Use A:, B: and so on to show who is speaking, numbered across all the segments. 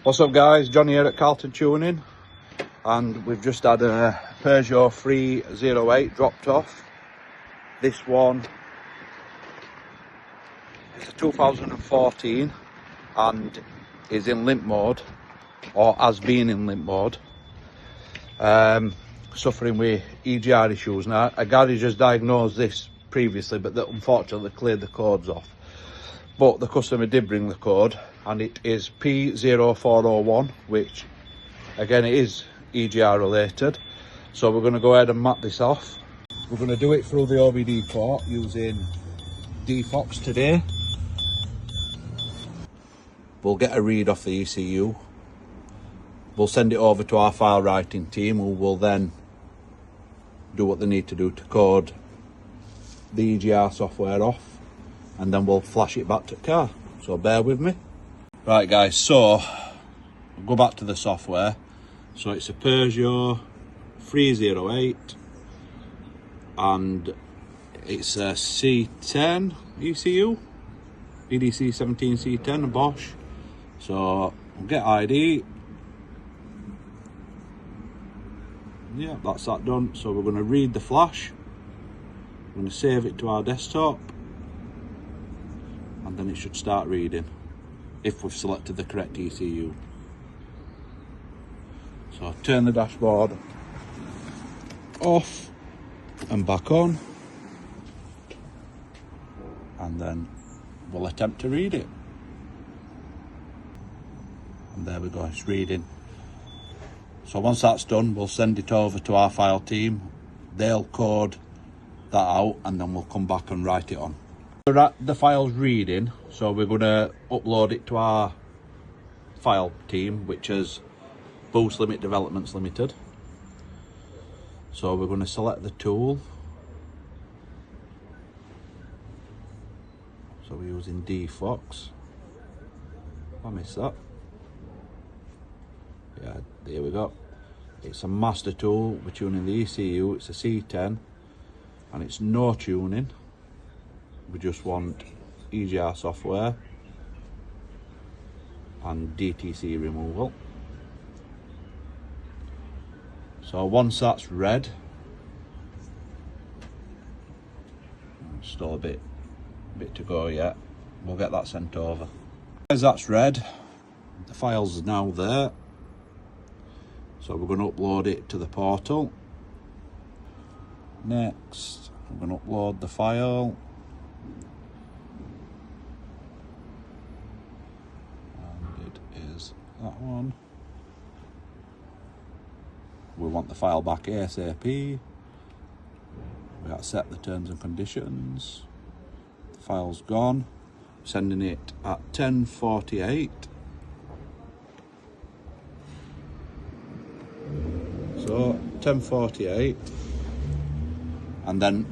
A: What's up guys, John here at Carlton Tuning, and we've just had a Peugeot 308 dropped off. This one is a 2014 and is in limp mode, or has been in limp mode, suffering with EGR issues. Now a garage has diagnosed this previously, but that unfortunately cleared the codes off. But the customer did bring the code, and it is P0401, which again it is EGR related. So we're going to go ahead and map this off. We're going to do it through the OBD port using DFOX today. We'll get a read off the ECU. We'll send it over to our file writing team, who will then do what they need to do to code the EGR software off, and then we'll flash it back to the car. So bear with me. Right guys, so we'll go back to the software. So it's a Peugeot 308 and it's a C10 ECU, EDC 17C10, a Bosch. So we'll get ID. Yeah, that's that done. So we're going to read the flash. We're going to save it to our desktop, and then it should start reading if we've selected the correct ECU. So turn the dashboard off and back on, and then we'll attempt to read it. And there we go, it's reading. So once that's done, we'll send it over to our file team. They'll code that out, and then we'll come back and write it on. The file's reading, so we're going to upload it to our file team, which is Boost Limit Developments Limited. So we're going to select the tool. So we're using DFOX. I missed that. Yeah, there we go. It's a master tool. We're tuning the ECU. It's a C10 and it's no tuning. We just want EGR software and DTC removal. So once that's read, still a bit to go yet, we'll get that sent over. As that's read, the file's now there. So we're going to upload it to the portal. Next, I'm going to upload the file. And it is that one. We want the file back ASAP. We accept the terms and conditions. The file's gone. Sending it at 10:48. So 10:48, and then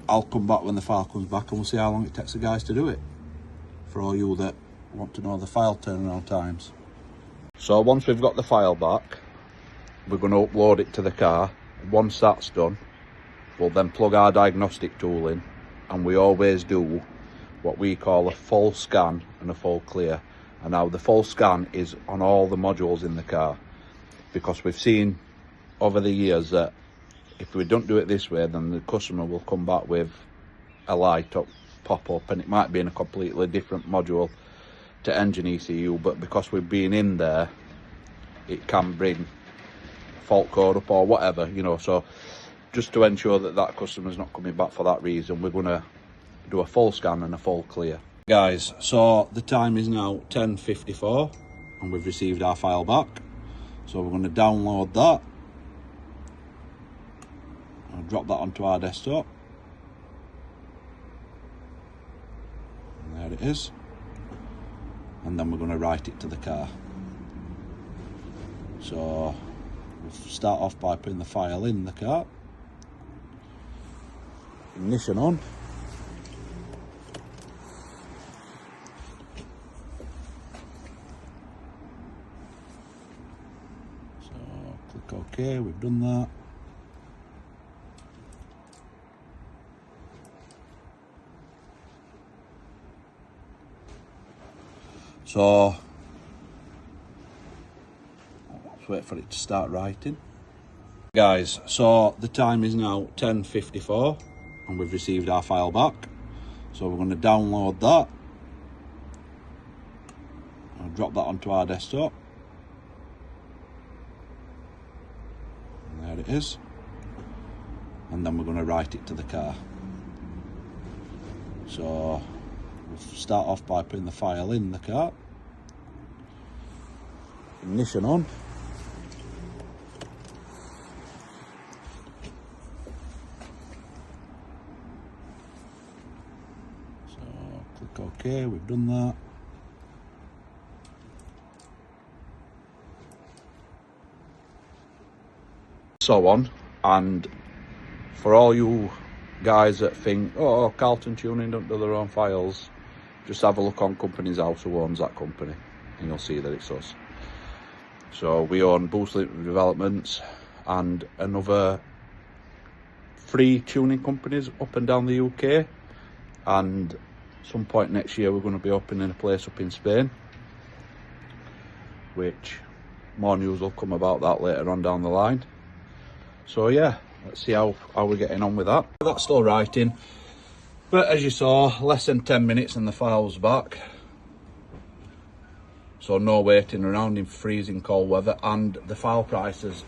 A: I'll come back when the file comes back, and we'll see how long it takes the guys to do it, for all you that want to know the file turnaround times. So once we've got the file back, we're going to upload it to the car. Once that's done, we'll then plug our diagnostic tool in, and we always do what we call a full scan and a full clear. And now the full scan is on all the modules in the car, because we've seen over the years that if we don't do it this way, then the customer will come back with a light pop up, and it might be in a completely different module to engine ECU, but because we've been in there, it can bring fault code up or whatever, you know. So just to ensure that that customer's not coming back for that reason, we're going to do a full scan and a full clear. Guys, so the time is now 10:54 and we've received our file back. So we're going to download that. I'll drop that onto our desktop. And there it is. And then we're going to write it to the car. So we'll start off by putting the file in the car. Ignition on. So click OK, we've done that. So Let's wait for it to start writing. Guys, so the time is now 10:54 and we've received our file back. So we're going to download that. I'll drop that onto our desktop. And there it is. And then we're going to write it to the car. So we'll start off by putting the file in the car. Ignition on. So click OK, we've done that. So on, and for all you guys that think, oh, Carlton Tuning don't do their own files, just have a look on Company's House who owns that company and you'll see that it's us. So we own Boost Limp Developments and another 3 tuning companies up and down the UK, and some point next year we're going to be opening a place up in Spain, which more news will come about that later on down the line. So yeah, let's see how we're getting on with that. That's still writing, but as you saw, less than 10 minutes and the file's back. So no waiting around in freezing cold weather, and the file prices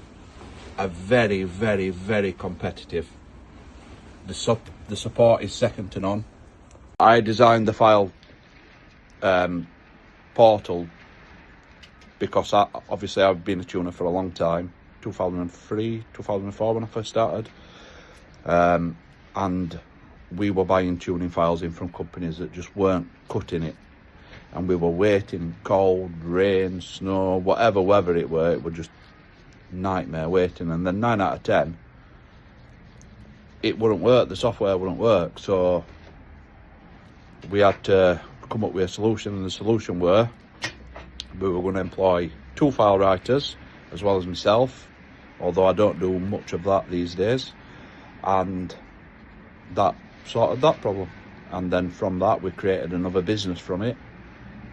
A: are very, very, very competitive. The support is second to none. I designed the file portal because obviously I've been a tuner for a long time. 2003, 2004 when I first started, and we were buying tuning files in from companies that just weren't cutting it, and we were waiting cold, rain, snow, whatever weather it was just nightmare waiting, and then 9 out of 10 it wouldn't work, the software wouldn't work. So we had to come up with a solution, and the solution were we were going to employ 2 file writers as well as myself, although I don't do much of that these days, and that sorted that problem. And then from that we created another business from it,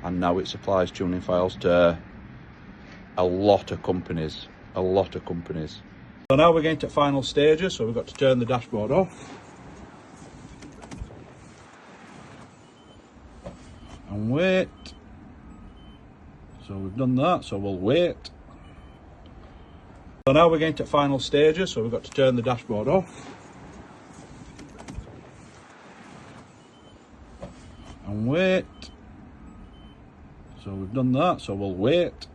A: and now it supplies tuning files to a lot of companies. So now we're getting to final stages, so we've got to turn the dashboard off and wait. So we've done that, so we'll wait. So now we're getting to final stages, so we've got to turn the dashboard off and wait. So we've done that, so we'll wait.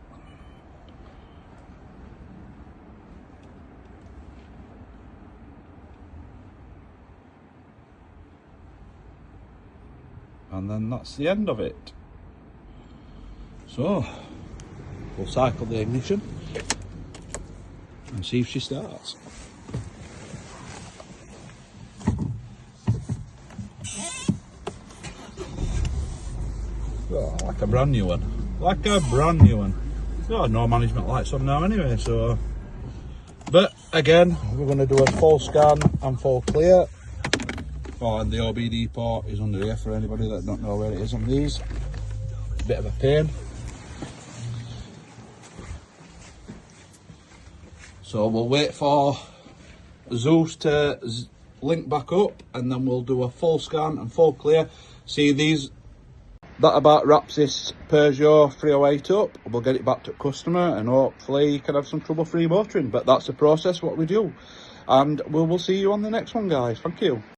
A: And then that's the end of it. So we'll cycle the ignition and see if she starts. Oh, like a brand new one. Like a brand new one. Oh, no management lights on now anyway, so. But again, we're going to do a full scan and full clear. Oh, and the OBD port is under here for anybody that don't know where it is on these. Bit of a pain. So we'll wait for Zeus to link back up, and then we'll do a full scan and full clear. See these, that about wraps this Peugeot 308 up. We'll get it back to customer and hopefully you can have some trouble-free motoring. But that's the process, what we do. And we will see you on the next one, guys. Thank you.